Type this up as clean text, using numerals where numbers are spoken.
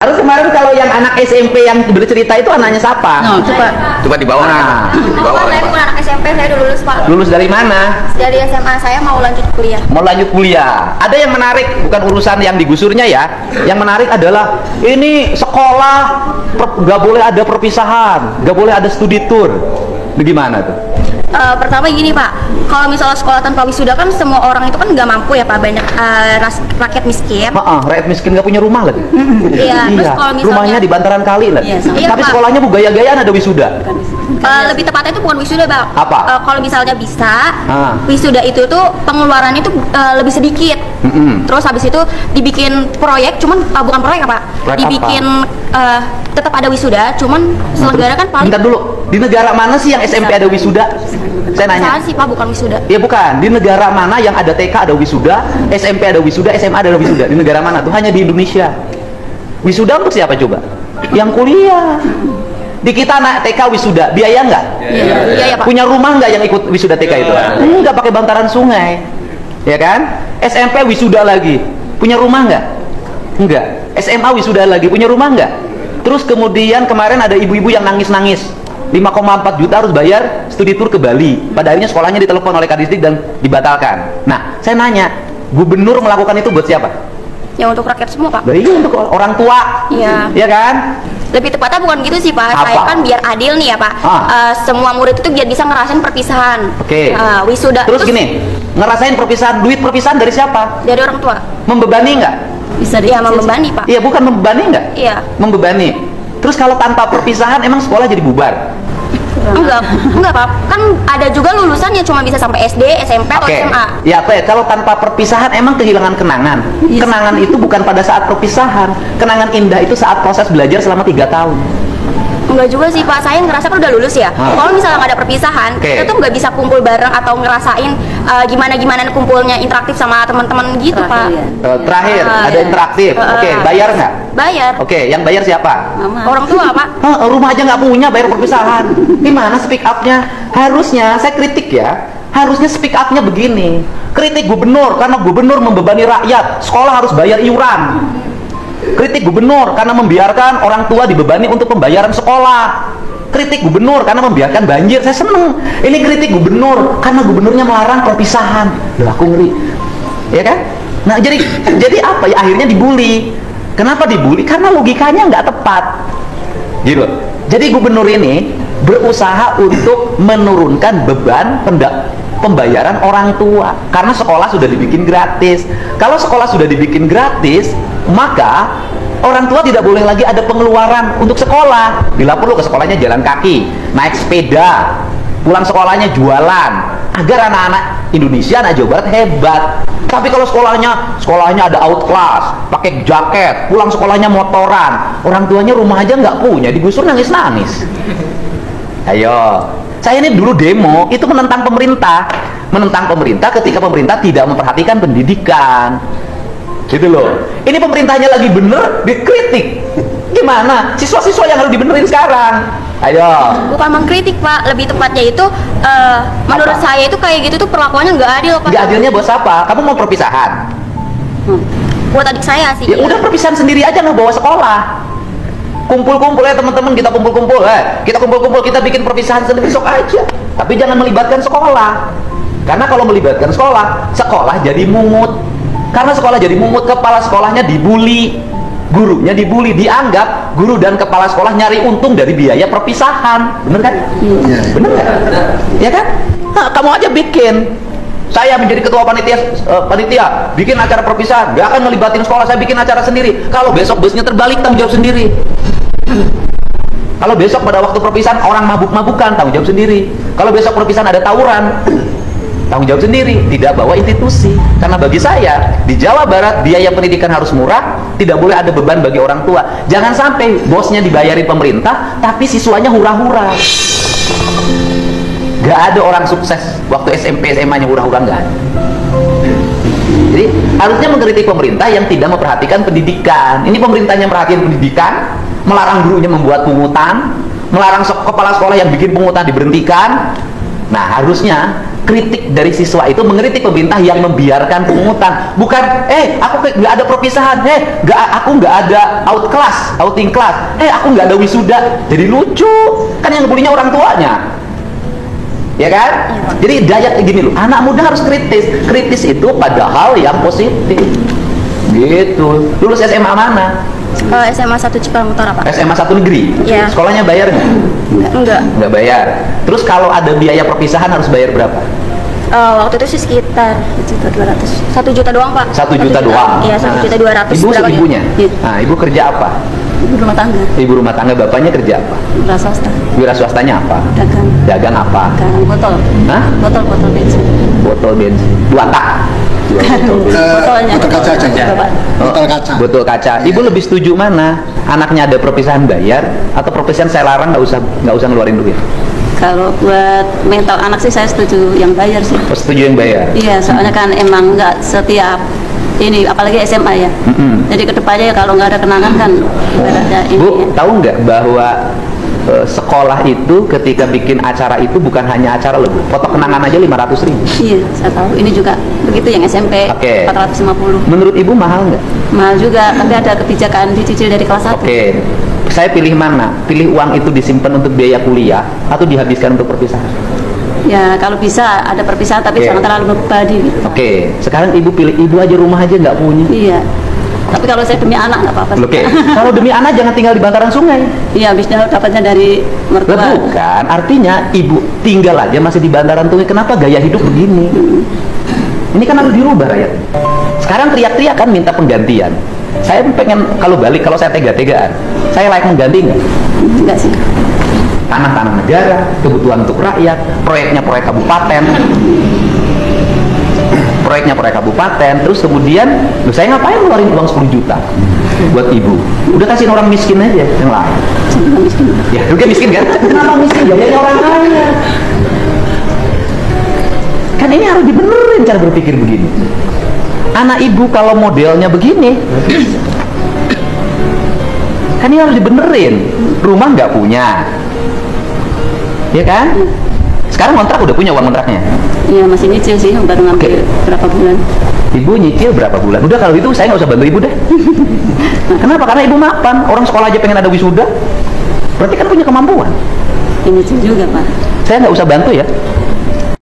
Harus kemarin kalau yang anak SMP yang bercerita itu anaknya siapa? No, Coba di bawah. Nah, di bawah. Saya bukan anak SMP, saya udah lulus Pak. Lulus dari mana? Dari SMA, saya mau lanjut kuliah. Mau lanjut kuliah. Ada yang menarik, bukan urusan yang digusurnya ya. Yang menarik adalah ini sekolah nggak boleh ada perpisahan, nggak boleh ada studi tour. Bagaimana tuh? Pertama gini Pak, kalau misalnya sekolah tanpa wisuda kan semua orang itu kan nggak mampu ya Pak, banyak rakyat miskin. Rakyat miskin nggak punya rumah lagi. Iya, terus kalau misalnya rumahnya di bantaran kali lah. Iya, tapi Pak. sekolahnya bu gaya-gayaan ada wisuda. Lebih tepatnya itu bukan wisuda Bang. Apa? Kalau misalnya bisa, wisuda itu tuh pengeluarannya itu lebih sedikit. Terus habis itu dibikin proyek, cuman bukan proyek apa? Proyek dibikin tetap ada wisuda, cuman selenggara kan paling. Bentar dulu, di negara mana sih yang SMP ada wisuda? Saya nanya. Sih Pak, bukan wisuda. Ya bukan, di negara mana yang ada TK ada wisuda, SMP ada wisuda, SMA ada wisuda? Di negara mana tuh? Hanya di Indonesia. Wisuda untuk siapa coba? Yang kuliah. Di kita anak TK wisuda, biaya nggak? Iya Pak. Punya rumah nggak yang ikut wisuda TK itu? Nggak, pakai bantaran sungai. Ya kan? SMP wisuda lagi, punya rumah nggak? Nggak. SMA wisuda lagi, punya rumah nggak? Terus kemudian kemarin ada ibu-ibu yang nangis-nangis, 5,4 juta harus bayar studi tour ke Bali. Pada akhirnya sekolahnya ditelepon oleh Kadisdik dan dibatalkan. Nah, saya nanya, gubernur melakukan itu buat siapa? Ya untuk rakyat semua Pak. Iya, untuk orang tua. Iya. Ya kan? Lebih tepatnya bukan gitu sih Pak. Apa? Saya kan biar adil nih ya Pak. Semua murid itu biar bisa ngerasain perpisahan. Oke. Wisuda. Terus gini, ngerasain perpisahan, duit perpisahan dari siapa? Dari orang tua. Membebani nggak? Bisa dia membebani Pak. Iya, bukan membebani nggak? Iya. Membebani. Terus kalau tanpa perpisahan emang sekolah jadi bubar? Enggak Pak. Kan ada juga lulusan yang cuma bisa sampai SD, SMP atau SMA. Ya, kalau tanpa perpisahan emang kehilangan kenangan. Kenangan itu bukan pada saat perpisahan. Kenangan indah itu saat proses belajar selama 3 tahun. Enggak juga sih Pak, saya ngerasa kan udah lulus ya. Kalau misalnya nggak ada perpisahan, kita tuh nggak bisa kumpul bareng atau ngerasain gimana kumpulnya interaktif sama teman-teman gitu Pak. Terakhir, ada interaktif. Bayar nggak? Bayar. Yang bayar siapa? Mama. Orang tua Pak. Rumah aja nggak punya, bayar perpisahan. Gimana speak up-nya? Harusnya, saya kritik ya, harusnya speak up-nya begini. Kritik gubernur, karena gubernur membebani rakyat, sekolah harus bayar iuran. Kritik gubernur karena membiarkan orang tua dibebani untuk pembayaran sekolah. Kritik gubernur karena membiarkan banjir. Saya seneng. Ini kritik gubernur karena gubernurnya melarang perpisahan. Loh, aku ngeri. Ya kan? Nah, jadi apa ya? Akhirnya dibully. Kenapa dibully? Karena logikanya nggak tepat. Gitu. Jadi gubernur ini berusaha untuk menurunkan beban pembayaran orang tua karena sekolah sudah dibikin gratis. Kalau sekolah sudah dibikin gratis, maka orang tua tidak boleh lagi ada pengeluaran untuk sekolah. Bila perlu ke sekolahnya jalan kaki, naik sepeda, pulang sekolahnya jualan, agar anak-anak Indonesia, anak Jawa Barat hebat. Tapi kalau sekolahnya ada outclass, pakai jaket, pulang sekolahnya motoran, orang tuanya rumah aja nggak punya, digusur nangis-nangis. Ayo, saya ini dulu demo, itu menentang pemerintah ketika pemerintah tidak memperhatikan pendidikan. Gitu loh. Ini pemerintahnya lagi bener, dikritik. Gimana? Siswa-siswa yang harus dibenerin sekarang. Ayo. Bukan mengkritik Pak, lebih tepatnya itu menurut saya itu kayak gitu tuh perlakuannya nggak adil Pak. Nggak adilnya buat siapa? Kamu mau perpisahan? Buat adik saya sih. Ya udah, perpisahan sendiri aja, nggak bawa sekolah. Kumpul-kumpul ya teman-teman, kita kumpul-kumpul, kita bikin perpisahan sendiri, besok aja. Tapi jangan melibatkan sekolah. Karena kalau melibatkan sekolah jadi mungut. Karena sekolah jadi mungut, kepala sekolahnya dibully, gurunya dibully, dianggap guru dan kepala sekolah nyari untung dari biaya perpisahan. Bener kan? Bener kan? Ya kan? Nah, kamu aja bikin. Saya menjadi ketua panitia bikin acara perpisahan, gak akan ngelibatin sekolah, saya bikin acara sendiri. Kalau besok busnya terbalik, tanggung jawab sendiri. Kalau besok pada waktu perpisahan orang mabuk-mabukan, tanggung jawab sendiri. Kalau besok perpisahan ada tawuran, tanggung jawab sendiri. Tidak bawa institusi. Karena bagi saya, di Jawa Barat biaya pendidikan harus murah, tidak boleh ada beban bagi orang tua. Jangan sampai bosnya dibayarin pemerintah, tapi siswanya hura-hura. Gak ada orang sukses waktu SMP SMA-nya hura-hura, gak ada. Jadi harusnya mengkritik pemerintah yang tidak memperhatikan pendidikan. Ini pemerintahnya memperhatikan pendidikan, melarang gurunya membuat pungutan, melarang kepala sekolah yang bikin pungutan diberhentikan, Nah, harusnya kritik dari siswa itu mengkritik pemerintah yang membiarkan pungutan. Bukan, aku nggak ada perpisahan, aku nggak ada outing class, aku nggak ada wisuda. Jadi lucu, kan yang ngebulinya orang tuanya. Ya kan? Jadi daya gini loh, anak muda harus kritis itu pada hal yang positif. Gitu. Lulus SMA mana? SMA 1 Cikarang Utara, Pak. SMA 1 negeri? Iya. Sekolahnya bayar nggak? Enggak. Nggak bayar. Terus kalau ada biaya perpisahan harus bayar berapa? Waktu itu sih sekitar 1.200.000. 1 juta doang, Pak. 1 juta doang? Iya, 1.200.000. Ibu ibunya? Iya. Nah, ibu kerja apa? Ibu rumah tangga. Ibu rumah tangga, bapaknya kerja apa? Wira swasta. Wira swastanya apa? Dagang. Dagang apa? Dagang botol. Hah? Botol bensin. Botol bensin. Dua tak? Botolnya. Botol kaca aja. Botol kaca. Botol kaca. Ibu lebih setuju mana? Anaknya ada perpisahan bayar atau perpisahan saya larang nggak usah ngeluarin duit? Kalau buat mental anak sih saya setuju yang bayar sih. Oh, setuju yang bayar? Iya, soalnya kan emang nggak setiap ini, apalagi SMA ya. Jadi kedepannya ya kalau nggak ada kenangan kan ada ini. Bu, tahu nggak bahwa sekolah itu ketika bikin acara itu bukan hanya acara loh, Bu. Foto kenangan aja 500.000. Iya, saya tahu. Ini juga begitu yang SMP. Oke. 450. Menurut Ibu mahal nggak? Mahal juga, tapi ada kebijakan dicicil dari kelas 1. Oke. Saya pilih mana? Pilih uang itu disimpan untuk biaya kuliah atau dihabiskan untuk perpisahan? Ya, kalau bisa ada perpisahan tapi jangan terlalu membebani gitu. Oke. Sekarang Ibu pilih, Ibu aja rumah aja nggak punya. Iya. Tapi kalau saya demi anak nggak apa-apa. Oke. Kalau demi anak jangan tinggal di bantaran sungai. Iya, habisnya dapatnya dari mertua. Lah bukan, artinya Ibu tinggal aja masih di bantaran sungai. Kenapa gaya hidup begini? Ini kan harus dirubah rakyat. Sekarang teriak-teriak kan minta penggantian. Saya pengen kalau saya tega-tegaan, saya layak mengganti nggak? Enggak sih. Tanah-tanah negara, kebutuhan untuk rakyat, proyeknya proyek kabupaten, terus kemudian, saya ngapain ngeluarin uang 10 juta buat Ibu? Udah kasihin orang miskin aja yang lain. Miskin. Ya, juga miskin kan? Kenapa miskin? Biayanya orang kaya. Kan ini harus dibenerin cara berpikir begini. Anak Ibu kalau modelnya begini, kan ini harus dibenerin. Rumah nggak punya, ya kan? Sekarang kontrak udah punya uang kontraknya? Iya, masih nyicil sih, baru ngambil berapa bulan. Ibu nyicil berapa bulan? Udah kalau itu saya nggak usah bantu Ibu deh. Kenapa? Karena Ibu mapan. Orang sekolah aja pengen ada wisuda. Berarti kan punya kemampuan. Nyicil juga, Pak. Saya nggak usah bantu ya.